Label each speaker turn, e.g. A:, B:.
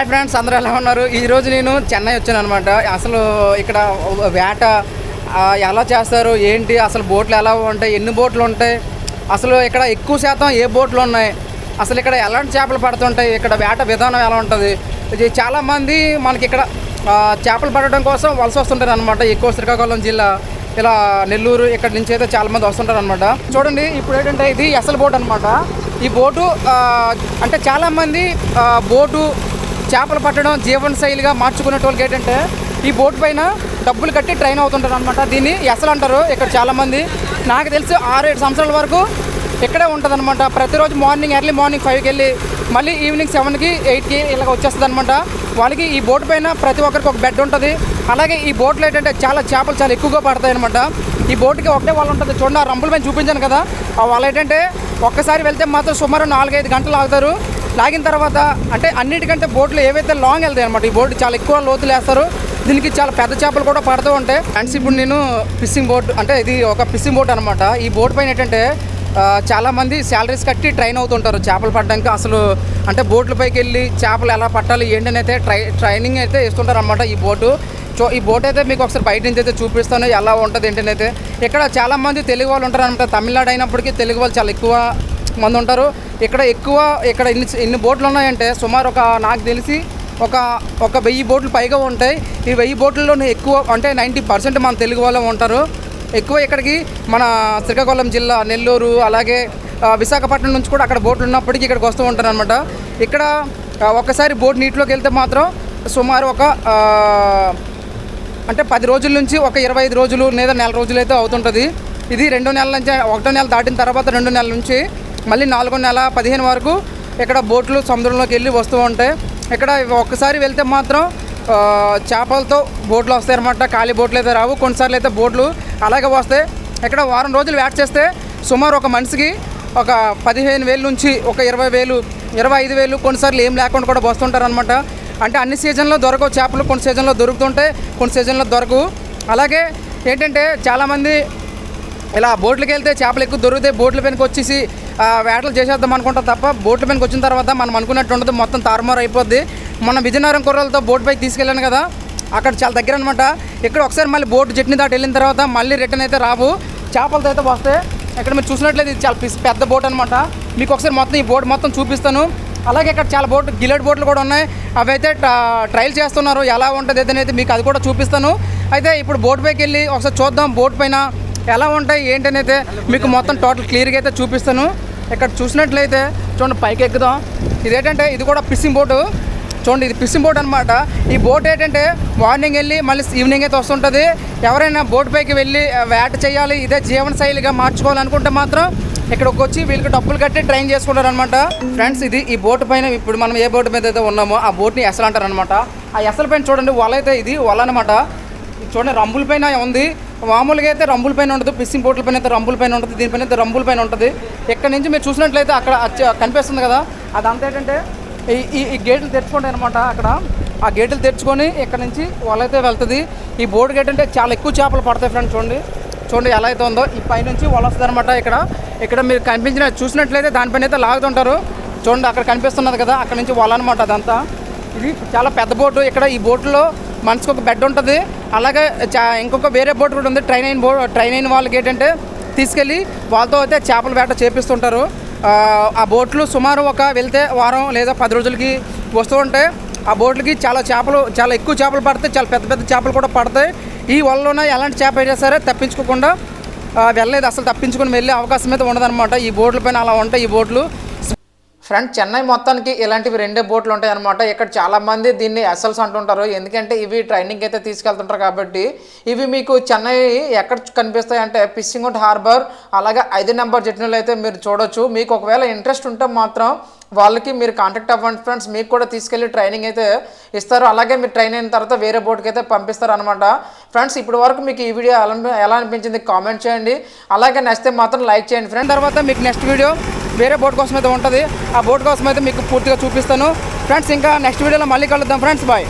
A: Hi friends, అందరూ ఎలా ఉన్నారు? ఈరోజు నేను చెన్నై వచ్చాను అనమాట. అసలు ఇక్కడ వేట ఎలా చేస్తారు, ఏంటి, అసలు బోట్లు ఎలా ఉంటాయి, ఎన్ని బోట్లు ఉంటాయి, అసలు ఇక్కడ ఎక్కువ శాతం ఏ బోట్లు ఉన్నాయి, అసలు ఇక్కడ ఎలాంటి చేపలు పడుతుంటాయి, ఇక్కడ వేట విధానం ఎలా ఉంటుంది. ఇది చాలామంది మనకి ఇక్కడ చేపలు పడడం కోసం వలస వస్తుంటారు అనమాట. ఎక్కువ శ్రీకాకుళం జిల్లా, ఇలా నెల్లూరు ఇక్కడ నుంచి అయితే చాలామంది వస్తుంటారు అనమాట. చూడండి, ఇప్పుడు ఏంటంటే ఇది ఎసల్ బోట్ అనమాట. ఈ బోటు అంటే చాలామంది బోటు చేపలు పట్టడం జీవన శైలిగా మార్చుకునే వాళ్ళకి ఏంటంటే ఈ బోట్ పైన డబ్బులు కట్టి ట్రైన్ అవుతుంటారు అనమాట. దీన్ని ఎసలు అంటారు ఇక్కడ చాలామంది. నాకు తెలిసి 6-7 సంవత్సరాల వరకు ఇక్కడే ఉంటుంది అనమాట. ప్రతిరోజు ఎర్లీ మార్నింగ్ 5కి వెళ్ళి మళ్ళీ ఈవినింగ్ 7కి 8కి ఇలాగ వచ్చేస్తుంది అనమాట. వాళ్ళకి ఈ బోట్ పైన ప్రతి ఒక్కరికి ఒక బెడ్ ఉంటుంది. అలాగే ఈ బోట్లో ఏంటంటే చేపలు చాలా ఎక్కువగా పడతాయి అనమాట. ఈ బోట్కి ఒకటే వాళ్ళు ఉంటుంది. చూడండి, ఆ రంపుల పైన చూపించాను కదా, వాళ్ళు ఏంటంటే ఒక్కసారి వెళ్తే మాత్రం సుమారు 4-5 గంటలు ఆగుతారు. లాగిన తర్వాత అంటే అన్నిటికంటే బోట్లు ఏవైతే లాంగ్ వెళ్తాయి అనమాట, ఈ బోట్ చాలా ఎక్కువ లోతులు వేస్తారు. దీనికి చాలా పెద్ద చేపలు కూడా పడుతూ ఉంటాయి. ఫ్రెండ్స్, ఇప్పుడు నేను ఫిషింగ్ బోట్, అంటే ఇది ఒక ఫిషింగ్ బోట్ అనమాట. ఈ బోట్ పైన ఏంటంటే చాలామంది శాలరీస్ కట్టి ట్రైన్ అవుతుంటారు చేపలు పట్టడానికి. అసలు అంటే బోట్ల పైకి వెళ్ళి చేపలు ఎలా పట్టాలి ఏంటని అయితే ట్రైనింగ్ అయితే ఇస్తుంటారు అనమాట ఈ బోటు. ఈ బోట్ అయితే మీకు ఒకసారి బయట నుంచి అయితే చూపిస్తాను ఎలా ఉంటుంది ఏంటని అయితే. ఇక్కడ చాలామంది తెలుగు వాళ్ళు ఉంటారు అనమాట. తమిళనాడు అయినప్పటికీ తెలుగు వాళ్ళు చాలా ఎక్కువ మంది ఉంటారు ఇక్కడ. ఇక్కడ ఇన్ని బోట్లు ఉన్నాయంటే సుమారు నాకు తెలిసి ఒక 1000 బోట్లు పైగా ఉంటాయి. ఈ 1000 బోట్లలో ఎక్కువ అంటే 90% మన తెలుగు వాళ్ళు ఉంటారు. ఎక్కువ ఇక్కడికి మన శ్రీకాకుళం జిల్లా, నెల్లూరు, అలాగే విశాఖపట్నం నుంచి కూడా అక్కడ బోట్లు ఉన్నప్పటికీ ఇక్కడికి వస్తూ ఉంటారు అనమాట. ఇక్కడ ఒక్కసారి బోట్ నీటిలోకి వెళ్తే మాత్రం సుమారు అంటే 10 రోజుల నుంచి 25 రోజులు లేదా నెల రోజులు అయితే అవుతుంటుంది. ఇది 2 నెలల నుంచి 1వ నెల దాటిన తర్వాత 2 నెలల నుంచి మళ్ళీ 4వ నెల 15 వరకు ఇక్కడ బోట్లు సముద్రంలోకి వెళ్ళి వస్తూ ఉంటాయి. ఇక్కడ ఒక్కసారి వెళ్తే మాత్రం చేపలతో బోట్లు వస్తాయి అన్నమాట. ఖాళీ బోట్లు అయితే రావు. కొన్నిసార్లు అయితే బోట్లు అలాగే వస్తాయి. ఇక్కడ వారం రోజులు వేట చేస్తే సుమారు ఒక మనిషికి 15,000 నుంచి 20,000, 25,000, కొన్నిసార్లు ఏం లేకుండా కూడా వస్తుంటారు అనమాట. అంటే అన్ని సీజన్లో దొరకవు చేపలు. కొన్ని సీజన్లో దొరుకుతుంటాయి, కొన్ని సీజన్లో దొరకవు. అలాగే ఏంటంటే చాలామంది ఇలా బోట్లకి వెళ్తే చేపలు ఎక్కువ దొరుకుతాయి. బోట్ల పైనకి వచ్చేసి వేటలు చేసేద్దాం అనుకుంటాం తప్ప బోట్ల పైనకి వచ్చిన తర్వాత మనం అనుకున్నట్టు ఉండదు, మొత్తం తారుమారు అయిపోద్ది. మన విజయనగరం కుర్రలతో బోట్ పైకి తీసుకెళ్ళాను కదా, అక్కడ చాలా దగ్గర అనమాట. ఇక్కడ ఒకసారి మళ్ళీ బోట్ జట్ని దాటి వెళ్ళిన తర్వాత మళ్ళీ రిటర్న్ అయితే రావు, చేపలతో అయితే వస్తాయి. ఇక్కడ మీరు చూసినట్లయితే ఇది చాలా పెద్ద బోట్ అనమాట. మీకు ఒకసారి మొత్తం ఈ బోట్ మొత్తం చూపిస్తాను. అలాగే ఇక్కడ చాలా గిలెట్ బోట్లు కూడా ఉన్నాయి. అవి అయితే ట్రయల్ చేస్తున్నారు, ఎలా ఉంటుంది అయితే మీకు అది కూడా చూపిస్తాను. అయితే ఇప్పుడు బోట్ పైకి వెళ్ళి ఒకసారి చూద్దాం బోట్ పైన ఎలా ఉంటాయి ఏంటని అయితే మీకు మొత్తం టోటల్ క్లియర్గా అయితే చూపిస్తాను. ఇక్కడ చూసినట్లయితే చూడండి, పైకి ఎక్కుదాం. ఇదేంటంటే ఇది కూడా ఫిషింగ్ బోటు. చూడండి, ఇది ఫిషింగ్ బోట్ అనమాట. ఈ బోట్ ఏంటంటే మార్నింగ్ వెళ్ళి మళ్ళీ ఈవినింగ్ అయితే వస్తుంటుంది. ఎవరైనా బోట్ పైకి వెళ్ళి వేట చేయాలి, ఇదే జీవన శైలిగా మార్చుకోవాలనుకుంటే మాత్రం ఇక్కడికి వచ్చి వీళ్ళకి డబ్బులు కట్టి ట్రైన్ చేసుకుంటారు అనమాట. ఫ్రెండ్స్, ఈ బోట్ పైన ఇప్పుడు మనం ఏ బోట్ మీద అయితే ఉన్నామో ఆ బోట్ని ఎసలు అంటారు అనమాట. ఆ ఎసల పైన చూడండి వల అయితే, ఇది వల అనమాట. చూడండి, రంబుల పైన ఉంది. మామూలుగా అయితే రంబుల పైన ఉంటుంది, ఫిషింగ్ బోట్ల పైన అయితే రంబుల పైన ఉంటుంది, దీనిపైన అయితే రంబుల పైన ఉంటుంది. ఇక్కడ నుంచి మీరు చూసినట్లయితే అక్కడ కనిపిస్తుంది కదా, అదంతా ఏంటంటే ఈ గేట్లు తెరుచుకుంటాయి అనమాట. అక్కడ ఆ గేట్లు తెరుచుకొని ఇక్కడ నుంచి వాళ్ళైతే వెళ్తుంది. ఈ బోట్ గేట్ అంటే చాలా ఎక్కువ చేపలు పడతాయి ఫ్రెండ్స్. చూడండి ఎలా అయితే ఉందో. ఈ పై నుంచి వల వస్తుంది అనమాట. ఇక్కడ మీరు చూసినట్లయితే దానిపైన అయితే లాగుతుంటారు. చూడండి, అక్కడ కనిపిస్తున్నది కదా, అక్కడ నుంచి వల అనమాట అదంతా. ఇది చాలా పెద్ద బోటు. ఇక్కడ ఈ బోట్లో మనిషికి ఒక బెడ్ ఉంటుంది. అలాగే ఇంకొక వేరే బోట్ కూడా ఉంది, ట్రైన్ అయిన వాళ్ళకి ఏంటంటే తీసుకెళ్ళి వాళ్ళతో అయితే చేపల వేట చేపిస్తుంటారు. ఆ బోట్లు సుమారు వెళ్తే వారం లేదా 10 రోజులకి వస్తూ ఉంటాయి. ఆ బోట్లకి చాలా ఎక్కువ చేపలు పడతాయి, చాలా పెద్ద పెద్ద చేపలు కూడా పడతాయి. ఈ వలలోనే ఎలాంటి చేప అయినా సరే తప్పించుకోకుండా వెళ్ళలేదు, అసలు తప్పించుకొని వెళ్ళే అవకాశం అయితే ఉండదన్నమాట. ఈ బోట్ల పైన అలా ఉంటాయి ఈ బోట్లు. ఫ్రెండ్, చెన్నై మొత్తానికి ఇలాంటివి 2 బోట్లు ఉంటాయి అనమాట. ఇక్కడ చాలామంది దీన్ని ఎసల్స్ అంటుంటారు, ఎందుకంటే ఇవి ట్రైనింగ్ అయితే తీసుకెళ్తుంటారు కాబట్టి. ఇవి మీకు చెన్నై ఎక్కడ కనిపిస్తాయి అంటే ఫిషింగ్ హార్బర్, అలాగే 5 నెంబర్ జట్నీలు అయితే మీరు చూడొచ్చు. మీకు ఒకవేళ ఇంట్రెస్ట్ ఉంటే మాత్రం వాళ్ళకి మీరు కాంటాక్ట్ అవ్వండి ఫ్రెండ్స్. మీకు కూడా తీసుకెళ్ళి ట్రైనింగ్ అయితే ఇస్తారు. అలాగే మీరు ట్రైన్ అయిన తర్వాత వేరే బోట్కి అయితే పంపిస్తారు అనమాట. ఫ్రెండ్స్, ఇప్పటి వరకు మీకు ఈ వీడియో ఎలా అనిపించింది కామెంట్ చేయండి. అలాగే నచ్చితే మాత్రం లైక్ చేయండి ఫ్రెండ్. తర్వాత మీకు నెక్స్ట్ వీడియో వేరే బోట్ కోసం అయితే ఉంటుంది. ఆ బోట్ కోసం అయితే మీకు పూర్తిగా చూపిస్తాను ఫ్రెండ్స్. ఇంకా నెక్స్ట్ వీడియోలో మళ్ళీ కలుద్దాం ఫ్రెండ్స్. బాయ్.